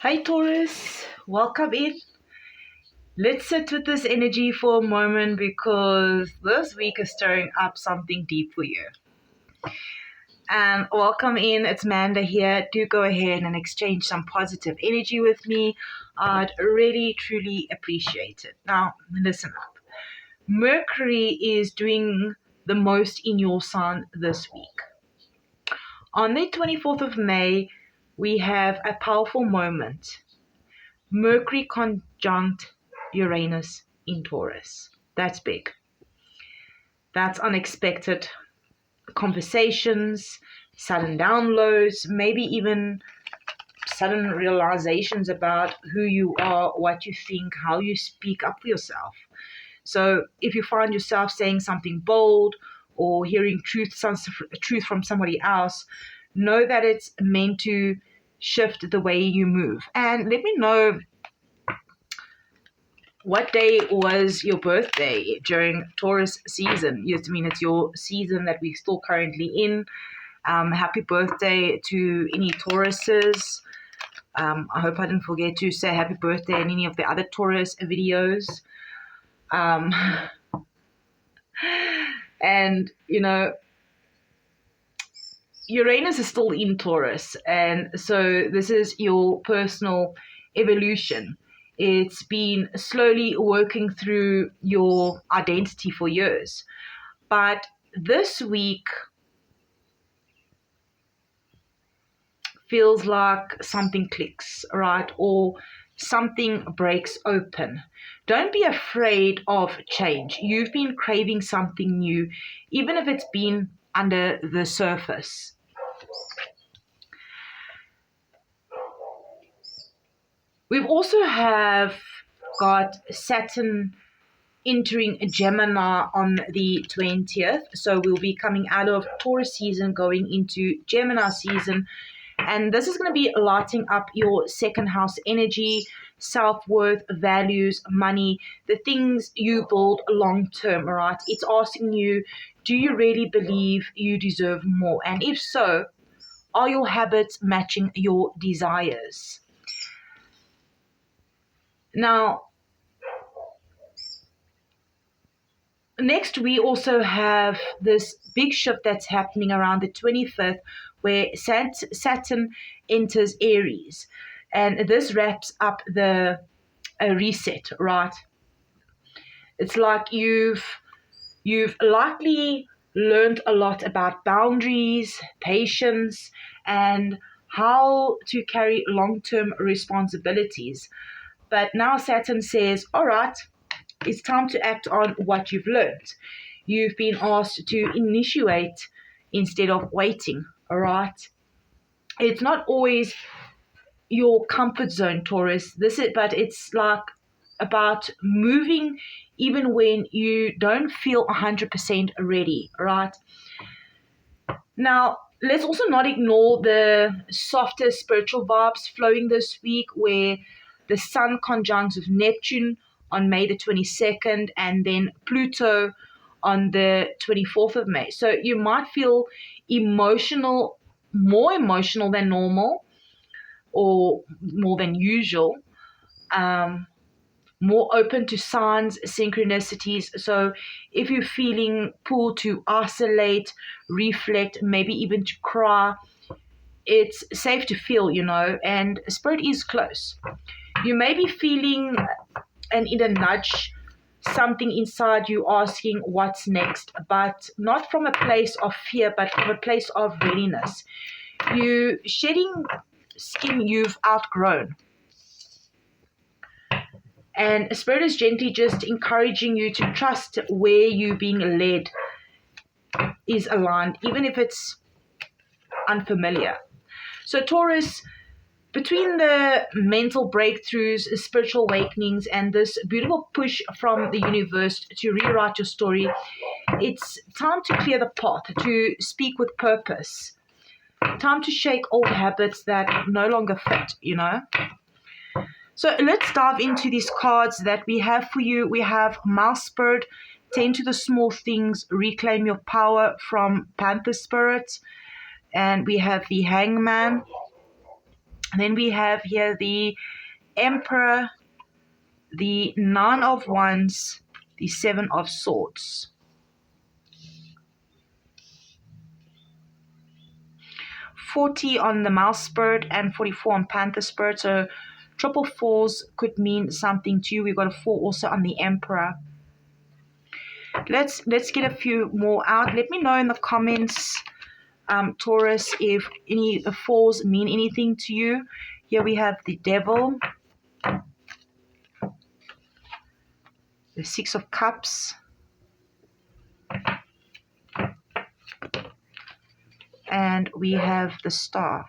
Hi Taurus, welcome in. Let's sit with this energy for a moment because this week is stirring up something deep for you. And welcome in, it's Manda here. Do go ahead and exchange some positive energy with me. I'd really, truly appreciate it. Now, listen up. Mercury is doing the most in your sign this week. On the 24th of May, we have a powerful moment. Mercury conjunct Uranus in Taurus. That's big. That's unexpected conversations, sudden downloads, maybe even sudden realizations about who you are, what you think, how you speak up for yourself. So if you find yourself saying something bold or hearing truth from somebody else, know that it's meant to shift the way you move. And let me know what day was your birthday during Taurus season. Yes, I mean, it's your season that we're still currently in. Happy birthday to any Tauruses. I hope I didn't forget to say happy birthday in any of the other Taurus videos. And, Uranus is still in Taurus. And so this is your personal evolution. It's been slowly working through your identity for years. But this week feels like something clicks, right? Or something breaks open. Don't be afraid of change. You've been craving something new, even if it's been under the surface. We've also have got Saturn entering Gemini on the 20th. So we'll be coming out of Taurus season, going into Gemini season. And this is going to be lighting up your second house energy, self-worth, values, money, the things you build long-term, right? It's asking you, do you really believe you deserve more? And if so, are your habits matching your desires? Now, next we also have this big shift that's happening around the 25th where Saturn enters Aries. And this wraps up the reset, right? It's like you've likely learned a lot about boundaries, patience, and how to carry long-term responsibilities. But now Saturn says, all right, it's time to act on what you've learned. You've been asked to initiate instead of waiting, all right? It's not always your comfort zone, Taurus. But it's like about moving even when you don't feel 100% ready, right? Now, let's also not ignore the softer spiritual vibes flowing this week where the Sun conjuncts with Neptune on May the 22nd and then Pluto on the 24th of May. So you might feel emotional, more emotional than normal or more than usual, more open to signs, synchronicities. So if you're feeling pulled to isolate, reflect, maybe even to cry, it's safe to feel, and spirit is close. You may be feeling an inner nudge, something inside you asking what's next, but not from a place of fear, but from a place of readiness. You shedding skin you've outgrown. And Spirit is gently just encouraging you to trust where you're being led is aligned, even if it's unfamiliar. So Taurus, between the mental breakthroughs, spiritual awakenings, and this beautiful push from the universe to rewrite your story, it's time to clear the path, to speak with purpose. Time to shake old habits that no longer fit, So let's dive into these cards that we have for you. We have Mouse Spirit, tend to the small things, reclaim your power from Panther Spirit. And we have the Hangman. Then we have here the Emperor, the Nine of Wands, the Seven of Swords. 40 on the Mouse Spirit and 44 on Panther Spirit. So triple fours could mean something to you. We've got a 4 also on the Emperor. Let's get a few more out. Let me know in the comments, Taurus, if any fours mean anything to you. Here we have the Devil, the Six of Cups, and we have the Star.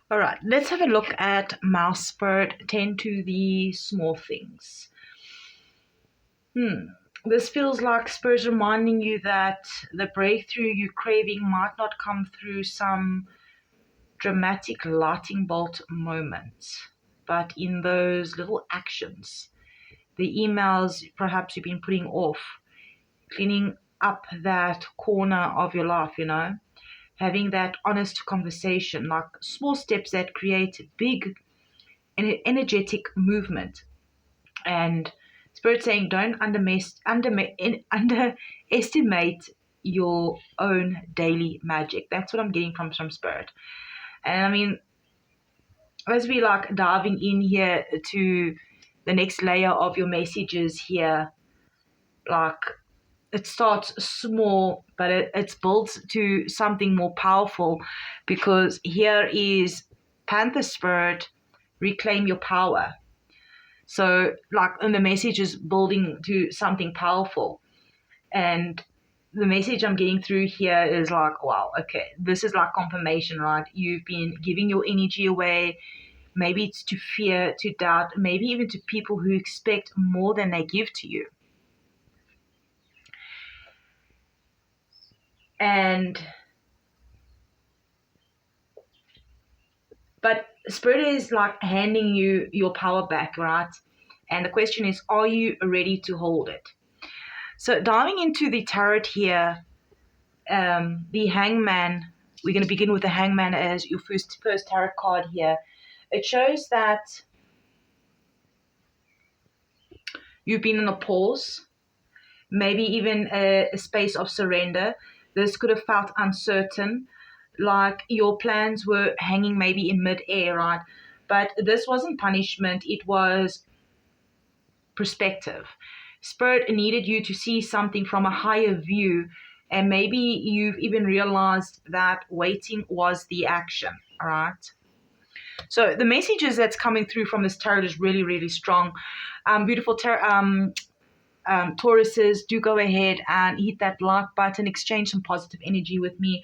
All right, let's have a look at Mouse Spirit. Tend to the small things. This feels like Spirit's reminding you that the breakthrough you're craving might not come through some dramatic lightning bolt moments, but in those little actions, the emails perhaps you've been putting off, cleaning up that corner of your life, having that honest conversation, like small steps that create big and energetic movement. And Spirit saying, don't underestimate your own daily magic. That's what I'm getting from Spirit. And I mean, as we like diving in here to the next layer of your messages here, like it starts small, but it's built to something more powerful, because here is Panther Spirit, reclaim your power. So like, and the message is building to something powerful. And the message I'm getting through here is like, wow, okay, this is like confirmation, right? You've been giving your energy away. Maybe it's to fear, to doubt, maybe even to people who expect more than they give to you. But Spirit is like handing you your power back, right? And the question is, are you ready to hold it? So diving into the tarot here, the Hangman, we're going to begin with the Hangman as your first tarot card here. It shows that you've been in a pause, maybe even a space of surrender. This could have felt uncertain, like your plans were hanging maybe in mid-air, right? But this wasn't punishment, it was perspective. Spirit needed you to see something from a higher view, and maybe you've even realized that waiting was the action, all right? So the messages that's coming through from this tarot is really, really strong. Beautiful Tauruses, do go ahead and hit that like button, exchange some positive energy with me.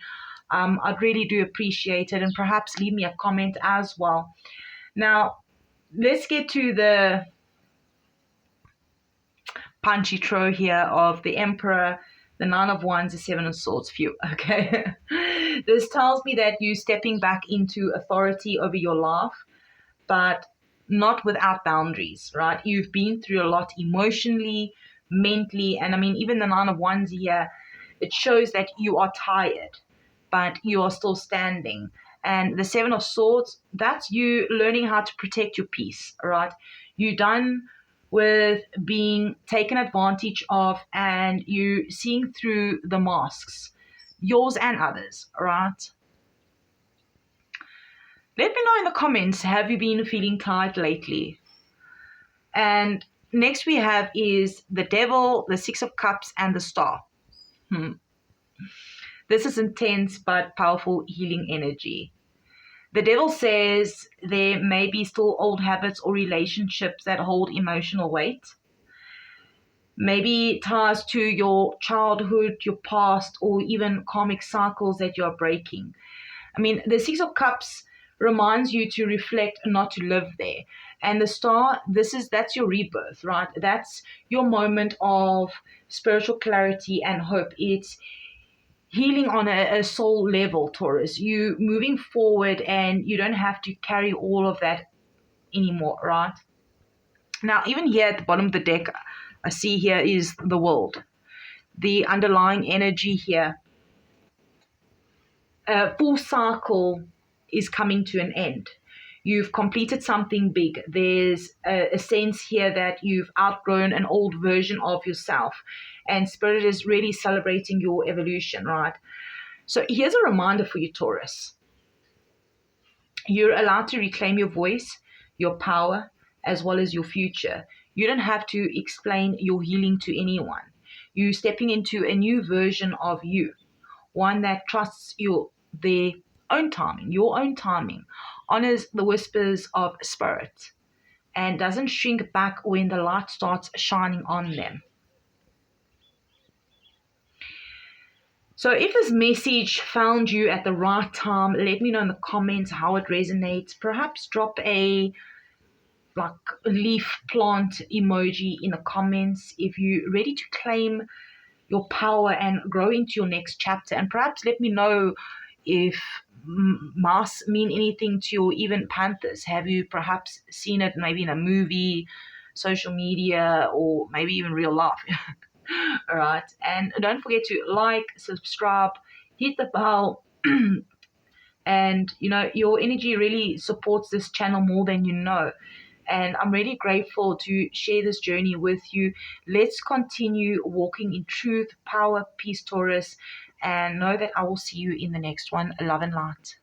I'd really do appreciate it, and perhaps leave me a comment as well. Now, let's get to the punchy throw here of the Emperor, the Nine of Wands, the Seven of Swords. Phew, okay. This tells me that you're stepping back into authority over your life, but not without boundaries, right? You've been through a lot emotionally, mentally, and I mean, even the Nine of Wands here, it shows that you are tired, but you are still standing. And the Seven of Swords, that's you learning how to protect your peace, right? You're done with being taken advantage of, and you seeing through the masks, yours and others, right? Let me know in the comments, have you been feeling tired lately? And next we have is the Devil, the Six of Cups, and the Star. This is intense but powerful healing energy. The Devil says there may be still old habits or relationships that hold emotional weight. Maybe ties to your childhood, your past, or even karmic cycles that you're breaking. I mean, the Six of Cups reminds you to reflect and not to live there. And the Star, that's your rebirth, right? That's your moment of spiritual clarity and hope. It's healing on a soul level, Taurus. You moving forward, and you don't have to carry all of that anymore, right? Now, even here at the bottom of the deck, I see here is the World. the underlying energy here. A full cycle is coming to an end. You've completed something big. There's a sense here that you've outgrown an old version of yourself, and Spirit is really celebrating your evolution, right? So here's a reminder for you, Taurus. You're allowed to reclaim your voice, your power, as well as your future. You don't have to explain your healing to anyone. You're stepping into a new version of you, one that trusts their your own timing, honors the whispers of Spirit, and doesn't shrink back when the light starts shining on them. So if this message found you at the right time, let me know in the comments how it resonates. Perhaps drop a leaf plant emoji in the comments if you're ready to claim your power and grow into your next chapter. And perhaps let me know if mice mean anything to you, or even panthers. Have you perhaps seen it maybe in a movie, social media, or maybe even real life? All right. And don't forget to like, subscribe, hit the bell. And your energy really supports this channel more than you know. And I'm really grateful to share this journey with you. Let's continue walking in truth, power, peace, Taurus, and know that I will see you in the next one. Love and light.